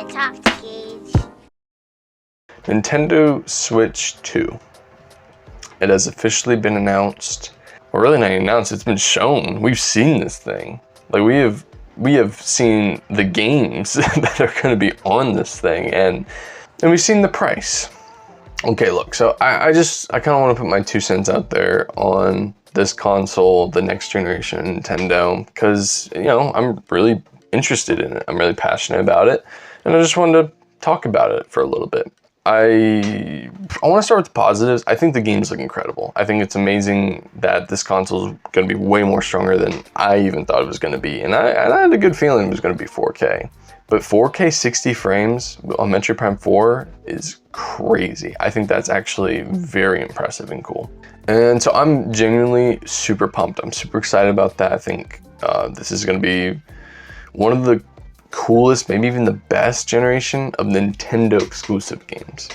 talk to Gage. Nintendo Switch 2. It has officially been announced. Well, really not announced, it's been shown. We've seen this thing. Like we have seen the games that are gonna be on this thing and we've seen the price. Okay, look, so I kind of want to put my 2 cents out there on this console, the next generation Nintendo, because, you know, I'm really interested in it. I'm really passionate about it, and I just wanted to talk about it for a little bit. I want to start with the positives. I think the games look incredible. I think it's amazing that this console is going to be way more stronger than I even thought it was going to be, and I had a good feeling it was going to be 4K. But 4K 60 frames on Metroid Prime 4 is crazy. I think that's actually very impressive and cool. And so I'm genuinely super pumped. I'm super excited about that. I think this is going to be one of the coolest, maybe even the best generation of Nintendo exclusive games.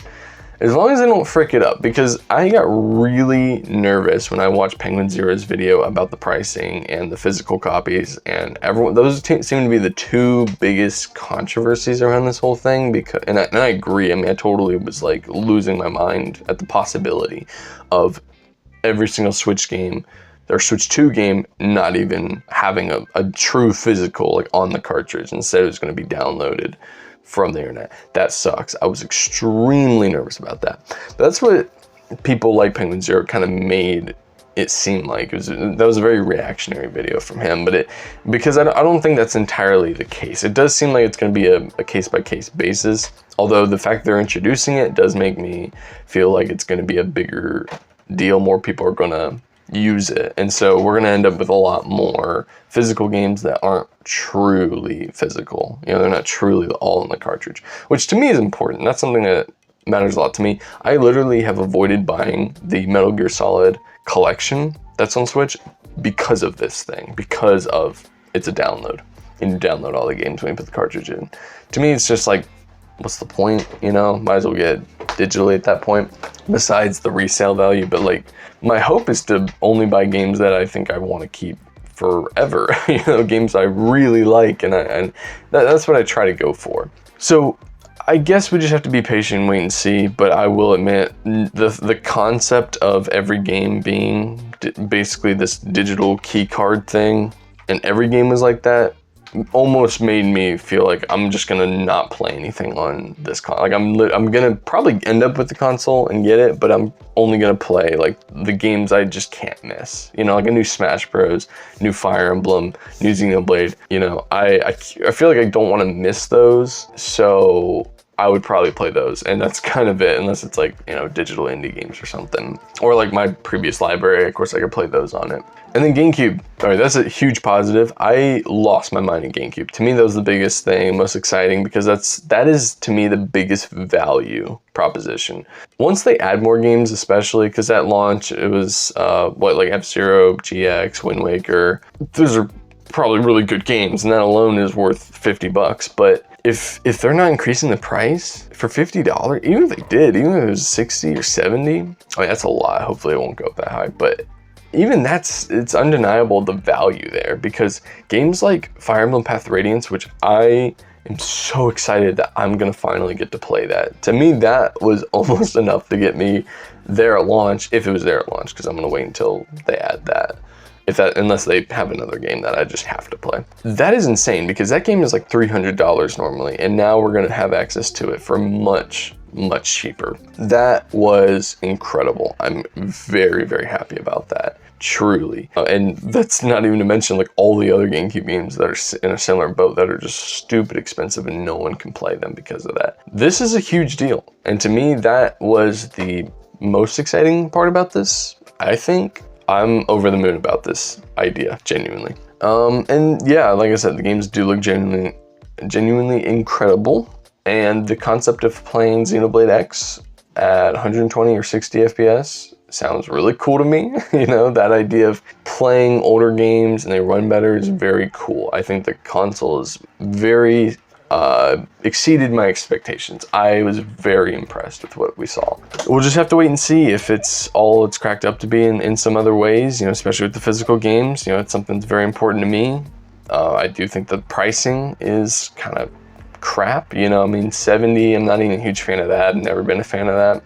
As long as they don't frick it up, because I got really nervous when I watched Penguin Zero's video about the pricing and the physical copies, and everyone, those seem to be the 2 biggest controversies around this whole thing. Because, and I agree. I mean, I totally was like losing my mind at the possibility of every single Switch game, or Switch 2 game, not even having a true physical like on the cartridge. Instead, it was going to be downloaded from the internet. That sucks. I was extremely nervous about that. But that's what people like Penguin Zero kind of made it seem like. That was a very reactionary video from him, but because I don't think that's entirely the case. It does seem like it's going to be a case-by-case basis, although the fact they're introducing it does make me feel like it's going to be a bigger deal. More people are going to use it, and so we're going to end up with a lot more physical games that aren't truly physical. You know, they're not truly all in the cartridge, which to me is important. That's something that matters a lot to me. I literally have avoided buying the Metal Gear Solid collection that's on Switch because of this thing, because of it's a download. And you download all the games when you put the cartridge in. To me, it's just like, what's the point? You know, might as well get it digitally at that point, besides the resale value. But like, my hope is to only buy games that I think I want to keep forever. You know, games I really like, and that's what I try to go for. So I guess we just have to be patient and wait and see. But I will admit, the concept of every game being basically this digital key card thing, and every game was like that, almost made me feel like I'm just gonna not play anything on this console. Like I'm gonna probably end up with the console and get it, but I'm only gonna play like the games I just can't miss. You know, like a new Smash Bros, new Fire Emblem, new Xenoblade. You know, I feel like I don't want to miss those, so I would probably play those, and that's kind of it, unless it's like, you know, digital indie games or something, or like my previous library. Of course, I could play those on it. And then GameCube. All right, that's a huge positive. I lost my mind in GameCube. To me, that was the biggest thing, most exciting, because that is to me the biggest value proposition. Once they add more games, especially because at launch it was like F-Zero, GX, Wind Waker. Those are probably really good games, and that alone is worth $50. But if they're not increasing the price for $50, even if they did, even if it was 60 or 70, I mean, that's a lot. Hopefully it won't go up that high, but even it's undeniable the value there, because games like Fire Emblem Path of Radiance, which I am so excited that I'm gonna finally get to play that. To me, that was almost enough to get me there at launch, if it was there at launch, because I'm gonna wait until they add that. Unless they have another game that I just have to play. That is insane, because that game is like $300 normally, and now we're gonna have access to it for much, much cheaper. That was incredible. I'm very, very happy about that, truly. And that's not even to mention like all the other GameCube games that are in a similar boat that are just stupid expensive and no one can play them because of that. This is a huge deal, and to me, that was the most exciting part about this. I think I'm over the moon about this idea, genuinely. And yeah, like I said, the games do look genuinely incredible. And the concept of playing Xenoblade X at 120 or 60 FPS sounds really cool to me. You know, that idea of playing older games and they run better is very cool. I think the console is very exceeded my expectations. I was very impressed with what we saw. We'll just have to wait and see if it's all it's cracked up to be in some other ways, you know, especially with the physical games. You know, it's something that's very important to me. I do think the pricing is kind of crap, you know. I mean, 70, I'm not even a huge fan of that. Never been a fan of that.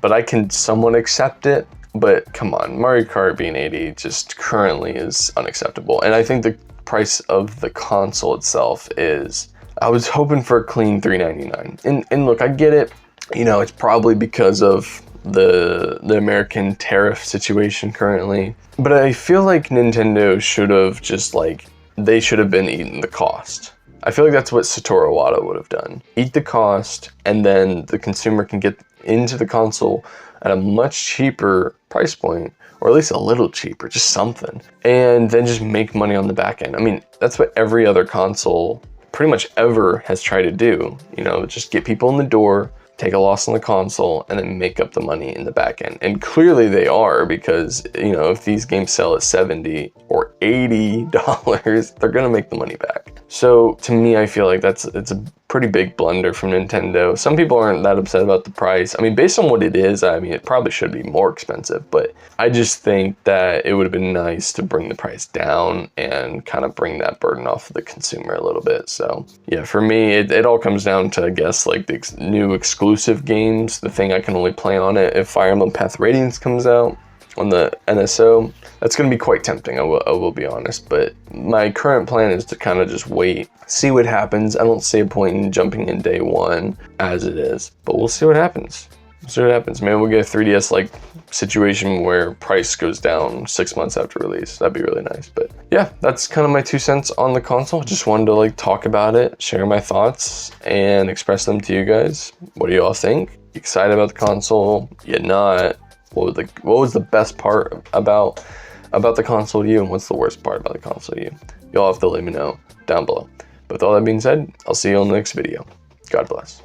But I can somewhat accept it. But come on, Mario Kart being 80 just currently is unacceptable. And I think the price of the console itself is, I was hoping for a clean $399. And look, I get it. You know, it's probably because of the American tariff situation currently. But I feel like Nintendo should have just like, they should have been eating the cost. I feel like that's what Satoru Iwata would have done. Eat the cost, and then the consumer can get into the console at a much cheaper price point, or at least a little cheaper, just something, and then just make money on the back end. I mean, that's what every other console pretty much ever has tried to do, you know, just get people in the door, take a loss on the console, and then make up the money in the back end. And clearly they are, because, you know, if these games sell at $70 or $80, they're gonna make the money back. So to me, I feel like it's a pretty big blunder from Nintendo. Some people aren't that upset about the price. I mean, based on what it is, I mean, it probably should be more expensive, but I just think that it would have been nice to bring the price down and kind of bring that burden off of the consumer a little bit. So yeah, for me, it all comes down to, I guess, like the new exclusive games, the thing I can only play on it if Fire Emblem Path Radiance comes out on the NSO. That's going to be quite tempting, I will be honest, but my current plan is to kind of just wait, see what happens. I don't see a point in jumping in day one as it is, but we'll see what happens. See what happens. Maybe we'll get a 3DS like situation where price goes down 6 months after release. That'd be really nice. But yeah, that's kind of my 2 cents on the console. Just wanted to like talk about it, share my thoughts, and express them to you guys. What do you all think? Excited about the console? You're not? What was the best part about the console to you, and what's the worst part about the console to you? You'll have to let me know down below. But with all that being said, I'll see you on the next video. God bless.